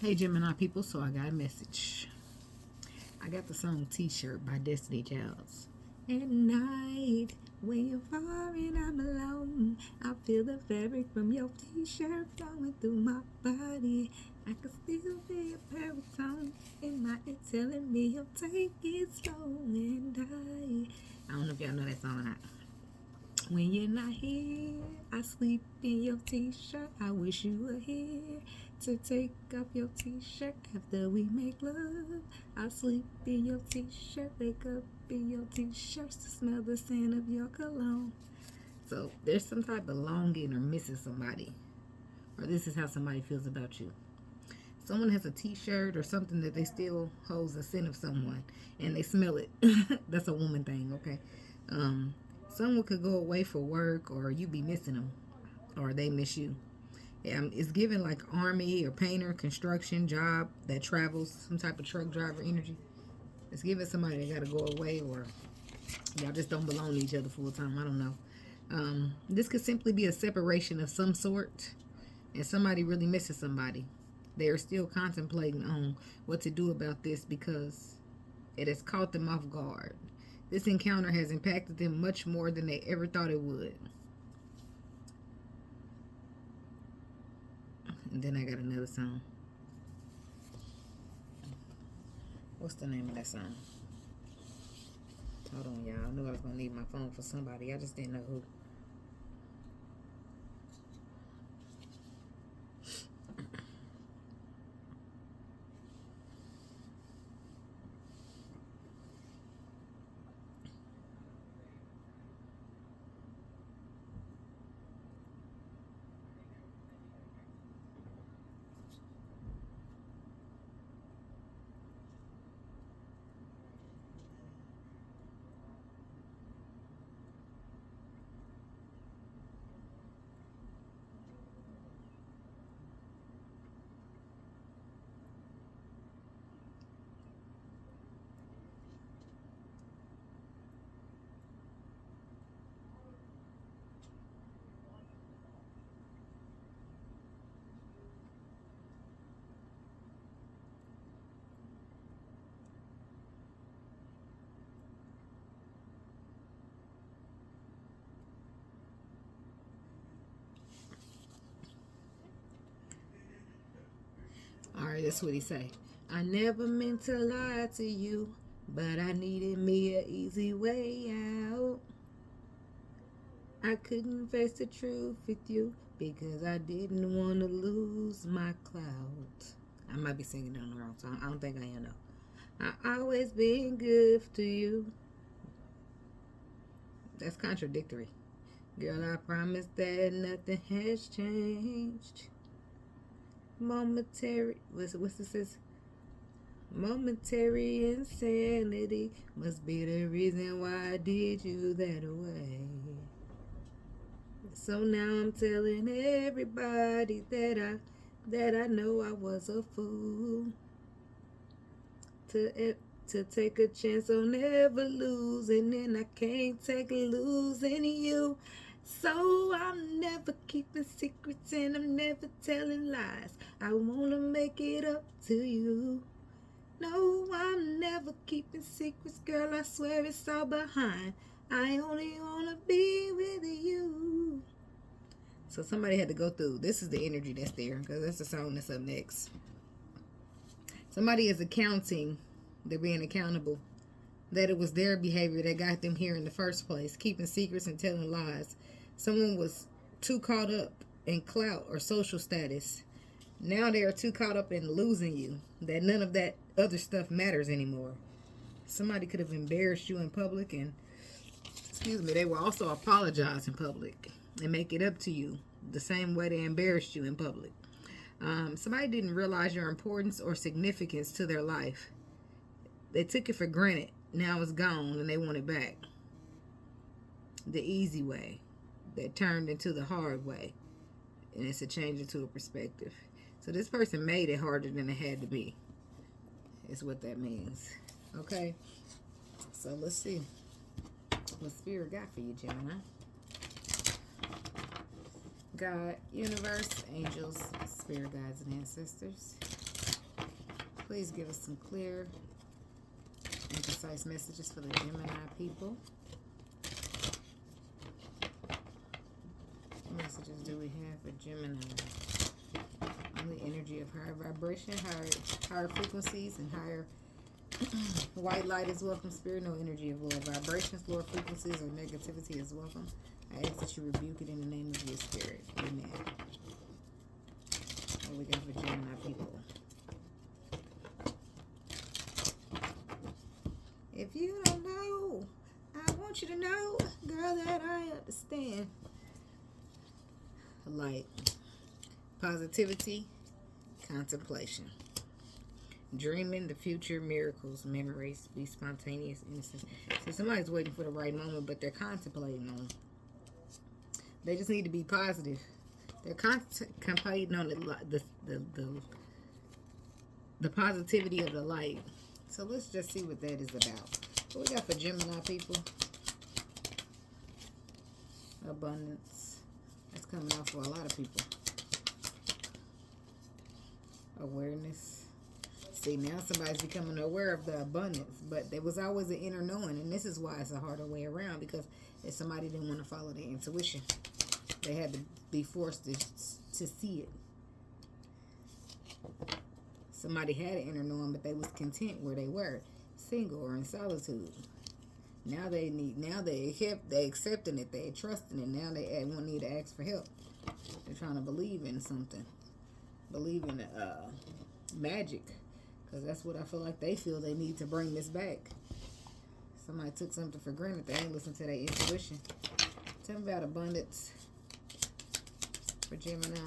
Hey Gemini people, so I got a message. I got the song T-shirt by Destiny Childs. At night, when you're far and I'm alone, I feel the fabric from your T-shirt flowing through my body. I can still feel your baritone in my head telling me you'll take it slow and I don't know if y'all know that song or not. When you're not here, I sleep in your T-shirt. I wish you were here to take off your T-shirt after we make love. I sleep in your T-shirt, wake up in your T-shirt to smell the scent of your cologne. So there's some type of longing or missing somebody, or this is how somebody feels about you. Someone has a T-shirt or something that they still holds the scent of someone, and they smell it. That's a woman thing, okay? Someone could go away for work, or you be missing them, or they miss you. It's given like army or painter, construction job that travels, some type of truck driver energy. It's giving somebody that got to go away, or y'all just don't belong to each other full time. I don't know. This could simply be a separation of some sort, and somebody really misses somebody. They are still contemplating on what to do about this because it has caught them off guard. This encounter has impacted them much more than they ever thought it would. And then I got another song. What's the name of that song? Hold on, y'all. I knew I was going to need my phone for somebody. I just didn't know who. Alright, that's what he say. I never meant to lie to you, but I needed me an easy way out. I couldn't face the truth with you because I didn't want to lose my clout. I might be singing it on the wrong song. I don't think I am though. I always been good to you. That's contradictory. Girl, I promise that nothing has changed. Momentary, what's this is? Momentary insanity must be the reason why I did you that way. So now I'm telling everybody that I know I was a fool to take a chance on never losing, and I can't take losing you. So I'm never keeping secrets and I'm never telling lies. I wanna make it up to you. No, I'm never keeping secrets, girl. I swear it's all behind. I only wanna be with you. So somebody had to go through. This is the energy that's there, because that's the song that's up next. Somebody is accounting. They're being accountable. That it was their behavior that got them here in the first place, keeping secrets and telling lies. Someone was too caught up in clout or social status. Now they are too caught up in losing you that none of that other stuff matters anymore. Somebody could have embarrassed you in public, and they will also apologize in public and make it up to you the same way they embarrassed you in public. Somebody didn't realize your importance or significance to their life. They took it for granted. Now it's gone and they want it back. The easy way that turned into the hard way. And it's a change into a perspective. So this person made it harder than it had to be. Is what that means. Okay? So let's see what Spirit got for you, Gemini. God, universe, angels, spirit guides, and ancestors. Please give us some clear and concise messages for the Gemini people. What messages do we have for Gemini? Only energy of higher vibration, higher frequencies, and higher white light is welcome. Spirit, no energy of lower vibrations, lower frequencies, or negativity is welcome. I ask that you rebuke it in the name of your spirit. Amen. What we got for Gemini people? If you don't know, I want you to know, girl, that I understand. Light, positivity, contemplation, dreaming the future, miracles, memories, be spontaneous, innocent. So somebody's waiting for the right moment, but they're contemplating on it. They just need to be positive. They're contemplating on the positivity of the light. So let's just see what that is about. What we got for Gemini people? Abundance. That's coming out for a lot of people. Awareness. See, now somebody's becoming aware of the abundance, but there was always an inner knowing, and this is why it's a harder way around, because if somebody didn't want to follow their intuition, they had to be forced to see it. Somebody had an inner knowing, but they was content where they were, single or in solitude. Now they accepting it, they trusting it. Now they won't need to ask for help. They're trying to believe in something, believe in magic, because that's what I feel like they feel they need to bring this back. Somebody took something for granted. They ain't listened to their intuition. Tell me about abundance for Gemini.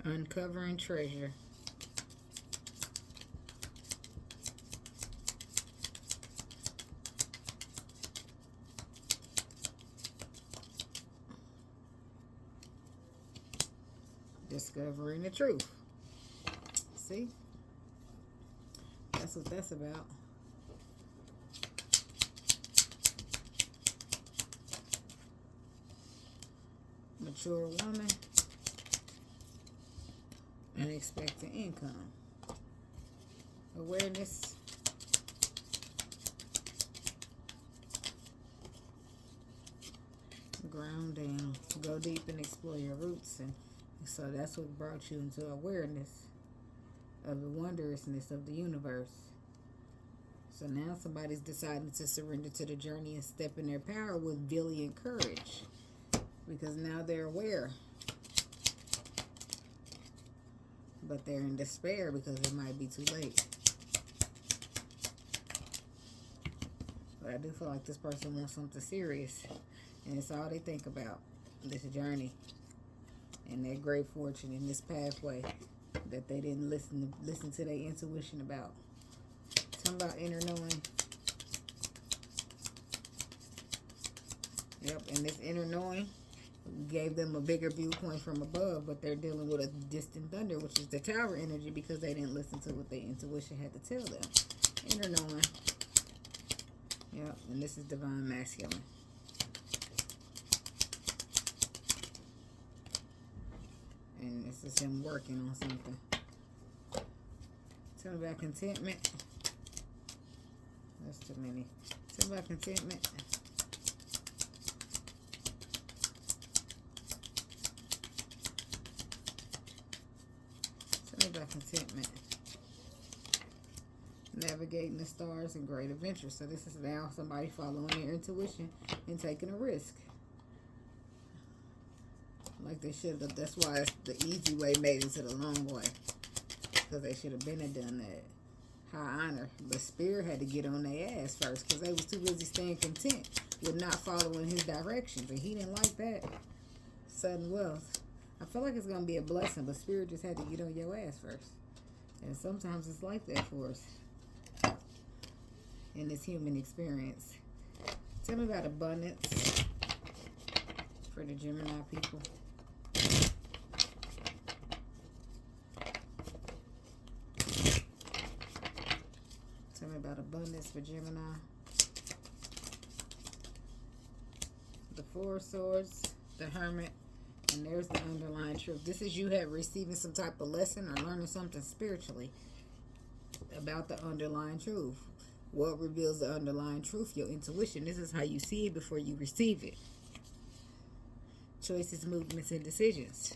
Uncovering treasure. Discovering the truth. See? That's what that's about. Mature woman. Unexpected income. Awareness. Ground down. Go deep and explore your roots. And so that's what brought you into awareness of the wondrousness of the universe. So now somebody's deciding to surrender to the journey and step in their power with valiant courage. Because now they're aware. But they're in despair because it might be too late. But I do feel like this person wants something serious. And it's all they think about. This journey. And their great fortune in this pathway that they didn't listen to their intuition about. Something about inner knowing. Yep, and this inner knowing gave them a bigger viewpoint from above, but they're dealing with a distant thunder, which is the tower energy, because they didn't listen to what their intuition had to tell them. Inner knowing. Yep, and this is divine masculine. And this is him working on something. Tell me about contentment. That's too many. Tell me about contentment. Tell me about contentment. Navigating the stars and great adventure. So this is now somebody following their intuition and taking a risk. Like they should have. That's why it's the easy way made it to the long way. Because they should have been and done that. High honor. But Spirit had to get on their ass first. Because they was too busy staying content with not following his directions. And he didn't like that. Sudden wealth. I feel like it's going to be a blessing. But Spirit just had to get on your ass first. And sometimes it's like that for us. In this human experience. Tell me about abundance. For the Gemini people. Tell me about abundance for Gemini. The Four of Swords, the Hermit, And there's the underlying truth. This is you have receiving some type of lesson or learning something spiritually about the underlying truth. What reveals the underlying truth? Your intuition. This is how you see it before you receive it. Choices, movements, and decisions.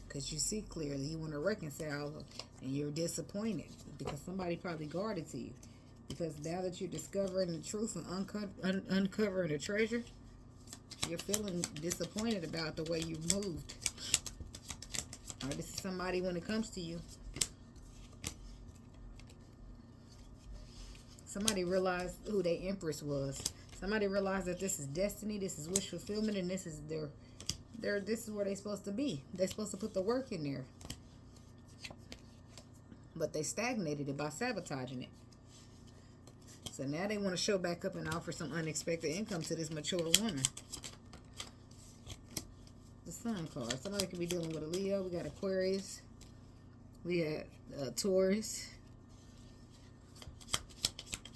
Because you see clearly. You want to reconcile, and you're disappointed because somebody probably guarded to you. Because now that you're discovering the truth and uncovering the treasure, you're feeling disappointed about the way you moved. Or this is somebody when it comes to you. Somebody realized who their empress was. Somebody realized that this is destiny, this is wish fulfillment, and this is this is where they're supposed to be. They're supposed to put the work in there. But they stagnated it by sabotaging it. So now they want to show back up and offer some unexpected income to this mature woman. The Sun card. Somebody could be dealing with a Leo. We got Aquarius. We got Taurus.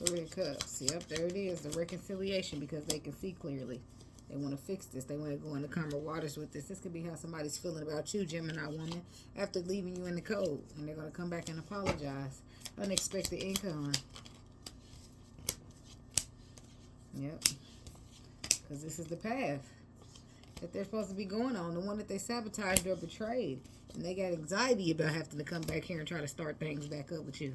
Three of Cups. Yep, there it is. The reconciliation, because they can see clearly. They want to fix this. They want to go into calmer waters with this. This could be how somebody's feeling about you, Gemini woman, after leaving you in the cold. And they're going to come back and apologize. Unexpected income. Yep. Because this is the path that they're supposed to be going on. The one that they sabotaged or betrayed. And they got anxiety about having to come back here and try to start things back up with you.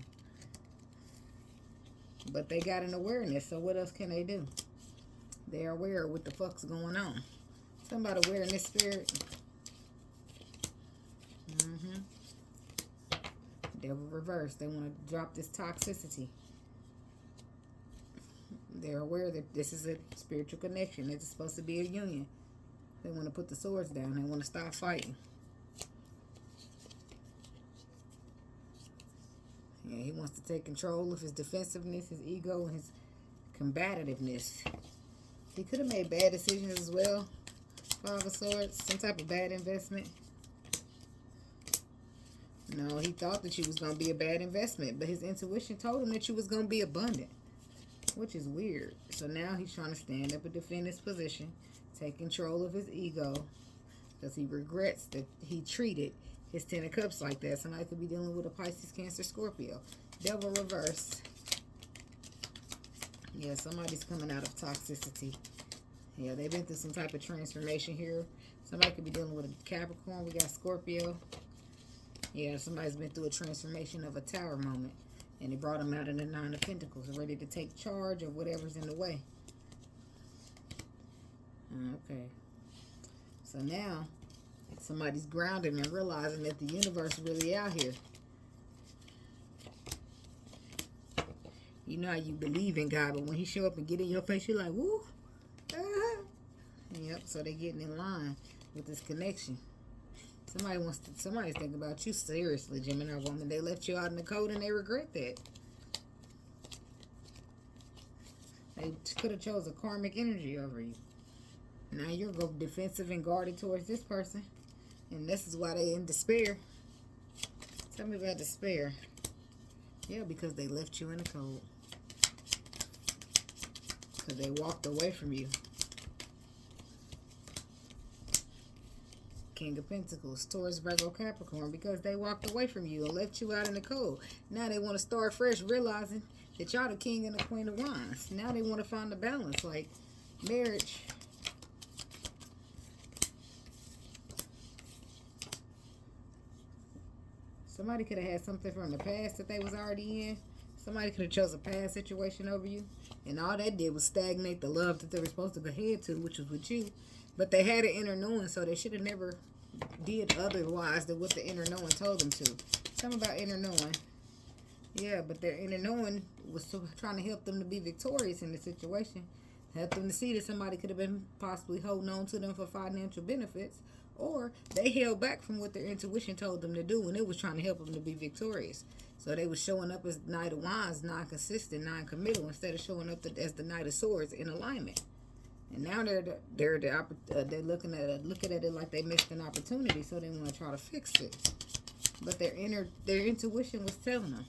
But they got an awareness, so what else can they do? They're aware of what the fuck's going on. Somebody aware in this spirit. Devil reverse. They want to drop this toxicity. They're aware that this is a spiritual connection. It's supposed to be a union. They want to put the swords down. They want to stop fighting. Yeah, he wants to take control of his defensiveness, his ego, and his combativeness. He could have made bad decisions as well. Five of Swords, some type of bad investment. No, he thought that you was going to be a bad investment, but his intuition told him that you was going to be abundant, which is weird. So now he's trying to stand up and defend his position, take control of his ego, because he regrets that he treated his Ten of Cups like that. Somebody could be dealing with a Pisces, Cancer, Scorpio. Devil reverse. Yeah, somebody's coming out of toxicity. Yeah, they've been through some type of transformation here. Somebody could be dealing with a Capricorn. We got Scorpio. Yeah, somebody's been through a transformation of a Tower moment. And it brought them out in the Nine of Pentacles, ready to take charge of whatever's in the way. Okay. So now, somebody's grounded and realizing that the universe is really out here. You know how you believe in God, but when he show up and get in your face, you're like, woo. Yep, so they're getting in line with this connection. Somebody's thinking about you seriously, Gemini woman. They left you out in the cold and they regret that. They could have chose a karmic energy over you. Now you're going defensive and guarded towards this person. And this is why they in despair. Tell me about despair. Yeah, because they left you in the cold. Because they walked away from you. King of Pentacles, Taurus, Virgo, Capricorn. Because they walked away from you and left you out in the cold. Now they want to start fresh, realizing that y'all the king and the queen of wands. Now they want to find the balance, like marriage. Somebody could have had something from the past that they was already in. Somebody could have chose a past situation over you. And all that did was stagnate the love that they were supposed to go ahead to, which was with you. But they had an inner knowing, so they should have never did otherwise than what the inner knowing told them to. Something about inner knowing. Yeah, but their inner knowing was trying to help them to be victorious in the situation. Help them to see that somebody could have been possibly holding on to them for financial benefits. Or they held back from what their intuition told them to do, and it was trying to help them to be victorious. So they was showing up as Knight of Wands, non-consistent, non-committal, instead of showing up as the Knight of Swords in alignment. And now they're looking at it like they missed an opportunity, so they want to try to fix it. But their intuition was telling them.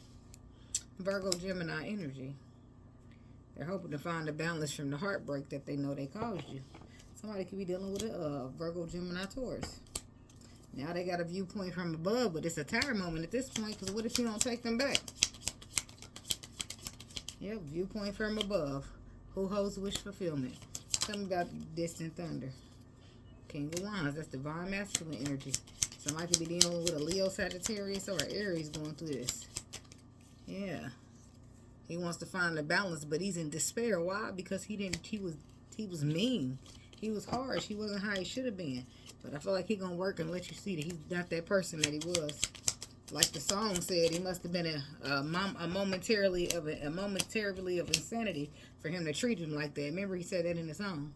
Virgo, Gemini energy. They're hoping to find a balance from the heartbreak that they know they caused you. Somebody could be dealing with a Virgo, Gemini, Taurus. Now they got a viewpoint from above, but it's a tired moment at this point, because what if you don't take them back? Yep, viewpoint from above. Who holds wish fulfillment? Tell me about distant thunder. King of Wands, that's divine masculine energy. Somebody could be dealing with a Leo, Sagittarius, or an Aries going through this. Yeah. He wants to find the balance, but he's in despair. Why? Because he was mean. He was harsh. He wasn't how he should have been. But I feel like he's going to work and let you see that he's not that person that he was. Like the song said, he must have been a momentarily of insanity for him to treat him like that. Remember, he said that in the song.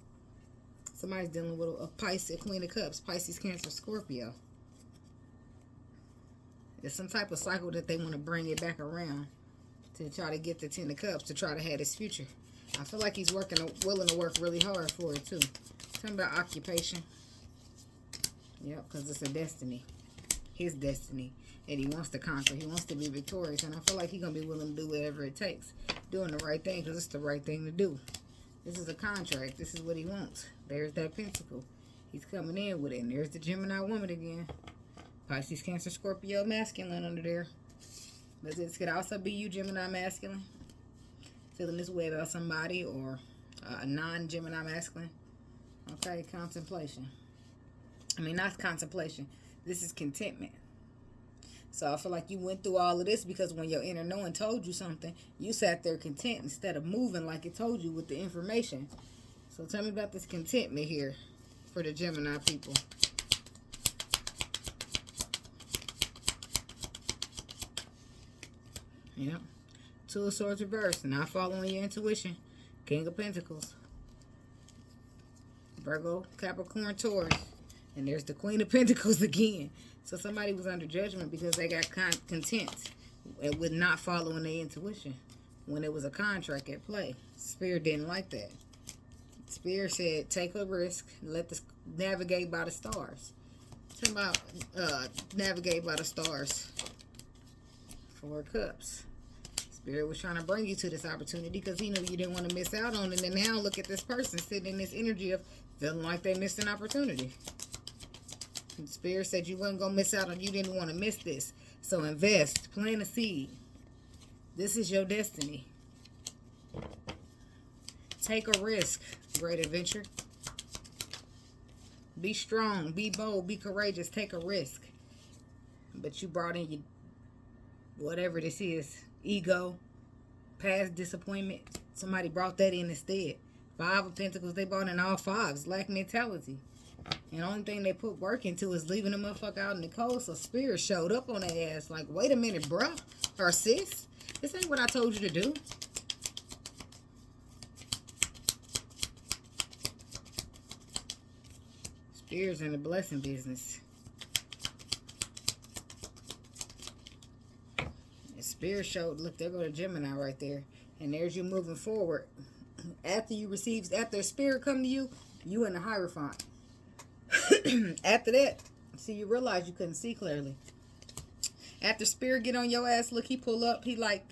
Somebody's dealing with a Pisces, Queen of Cups, Pisces, Cancer, Scorpio. It's some type of cycle that they want to bring it back around to try to get the Ten of Cups, to try to have his future. I feel like he's willing to work really hard for it too. Something about occupation. Yep, because it's a destiny. His destiny. And he wants to conquer. He wants to be victorious. And I feel like he's going to be willing to do whatever it takes. Doing the right thing because it's the right thing to do. This is a contract. This is what he wants. There's that pentacle. He's coming in with it. And there's the Gemini woman again. Pisces, Cancer, Scorpio, masculine under there. But this could also be you, Gemini masculine. Feeling this way about somebody, or a non-Gemini masculine. Okay, contemplation. I mean, not contemplation. This is contentment. So I feel like you went through all of this because when your inner knowing told you something, you sat there content instead of moving like it told you with the information. So tell me about this contentment here for the Gemini people. Yep. Two of Swords reversed. Not following your intuition. King of Pentacles. Virgo, Capricorn, Taurus. And there's the Queen of Pentacles again. So somebody was under judgment because they got content with not following their intuition when it was a contract at play. Spirit didn't like that. Spirit said, take a risk. Let this navigate by the stars. Talk about navigate by the stars. Four of Cups. Spirit was trying to bring you to this opportunity because he knew you didn't want to miss out on it. And now look at this person sitting in this energy of feeling like they missed an opportunity. And Spirit said you wasn't going to miss out on, you didn't want to miss this. So invest, plant a seed. This is your destiny. Take a risk, great adventure. Be strong, be bold, be courageous, take a risk. But you brought in your, whatever this is, ego, past disappointment. Somebody brought that in instead. Five of Pentacles, they brought in all fives, lack mentality. And the only thing they put work into is leaving the motherfucker out in the cold. So Spirit showed up on their ass like, wait a minute, bruh, or sis, this ain't what I told you to do. Spirit's in the blessing business. And Spirit showed, look, there go the Gemini right there. And there's you moving forward. After Spirit come to you, you in the Hierophant. After that, see, you realize you couldn't see clearly. After Spirit get on your ass, look, he pull up. He like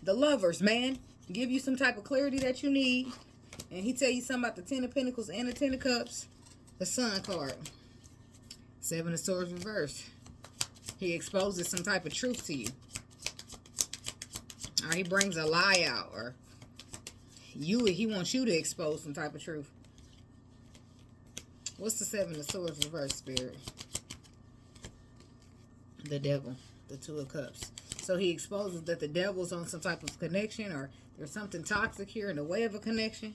the Lovers, man. Give you some type of clarity that you need. And he tell you something about the Ten of Pentacles and the Ten of Cups. The Sun card. Seven of Swords reversed. He exposes some type of truth to you. Or he brings a lie out. Or he wants you to expose some type of truth. What's the Seven of Swords reverse, Spirit? The Devil. The Two of Cups. So he exposes that the devil's on some type of connection, or there's something toxic here in the way of a connection.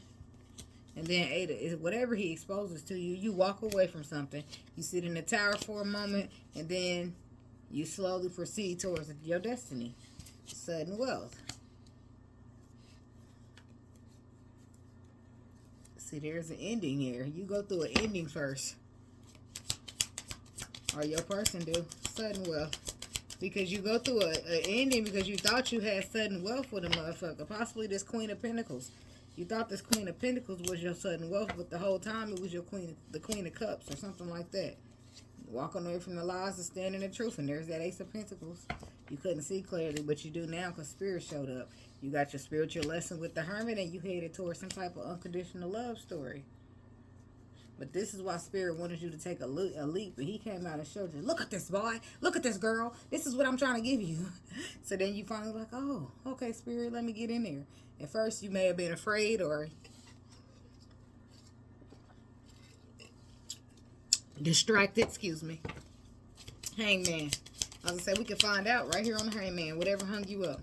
And then Eight is whatever he exposes to you, you walk away from something. You sit in the tower for a moment, and then you slowly proceed towards your destiny. Sudden wealth. See, there's an ending here. You go through an ending first. Or your person do. Sudden wealth. Because you go through an ending because you thought you had sudden wealth with a motherfucker. Possibly this Queen of Pentacles. You thought this Queen of Pentacles was your sudden wealth, but the whole time it was your the Queen of Cups or something like that. Walking away from the lies and standing in the truth. And there's that Ace of Pentacles. You couldn't see clearly, but you do now because Spirit showed up. You got your spiritual lesson with the Hermit, and you headed towards some type of unconditional love story. But this is why Spirit wanted you to take a leap. And he came out and showed you, look at this boy. Look at this girl. This is what I'm trying to give you. So then you finally like, oh, okay, Spirit, let me get in there. At first, you may have been afraid or distracted. Excuse me. Hangman. As I said, we can find out right here on the Hangman. Whatever hung you up.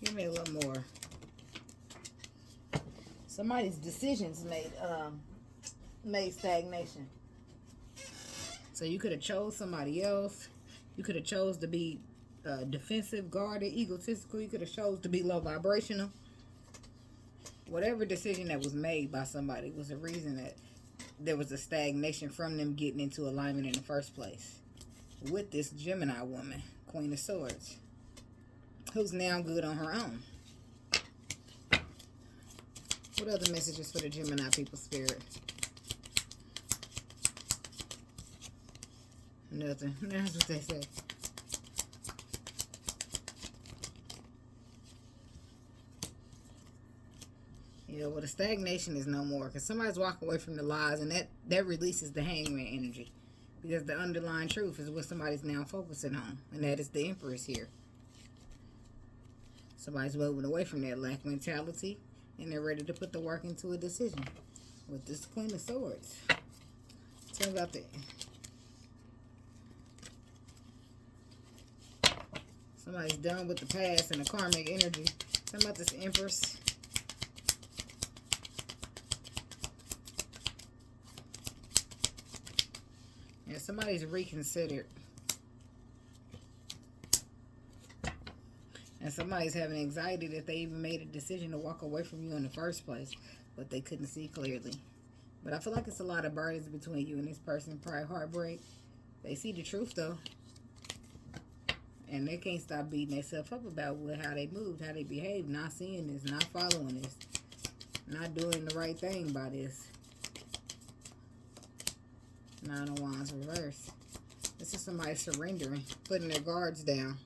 Give me a little more. Somebody's decisions made stagnation. So you could have chose somebody else. You could have chose to be defensive, guarded, egotistical. You could have chose to be low vibrational. Whatever decision that was made by somebody was a reason that there was a stagnation from them getting into alignment in the first place. With this Gemini woman, Queen of Swords, who's now good on her own. What other messages for the Gemini people, Spirit? Nothing. That's what they say. Yeah, well, the stagnation is no more. Because somebody's walking away from the lies. And that releases the Hangman energy. Because the underlying truth is what somebody's now focusing on. And that is the Empress here. Somebody's moving away from that lack mentality. And they're ready to put the work into a decision. With this Queen of Swords. Tell me about that. Somebody's done with the past and the karmic energy. Tell me about this Empress. Yeah, somebody's reconsidered. And somebody's having anxiety that they even made a decision to walk away from you in the first place. But they couldn't see clearly. But I feel like it's a lot of burdens between you and this person. Probably heartbreak. They see the truth though. And they can't stop beating themselves up about how they moved, how they behaved. Not seeing this, not following this. Not doing the right thing by this. Nine of Wands reverse. This is somebody surrendering. Putting their guards down.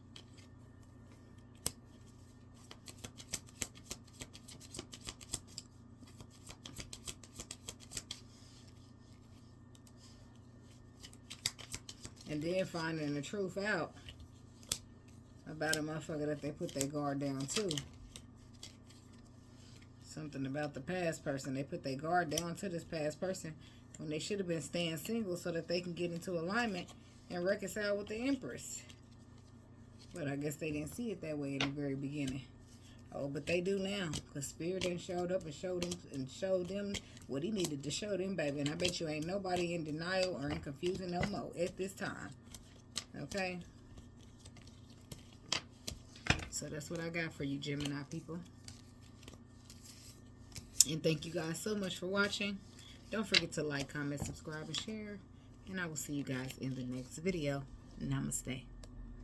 And then finding the truth out about a motherfucker that they put their guard down to. Something about the past person. They put their guard down to this past person when they should have been staying single so that they can get into alignment and reconcile with the Empress. But I guess they didn't see it that way in the very beginning. Oh, but they do now. Because Spirit done showed up and showed them what he needed to show them, baby. And I bet you ain't nobody in denial or in confusion no more at this time. Okay? So that's what I got for you, Gemini people. And thank you guys so much for watching. Don't forget to like, comment, subscribe, and share. And I will see you guys in the next video. Namaste.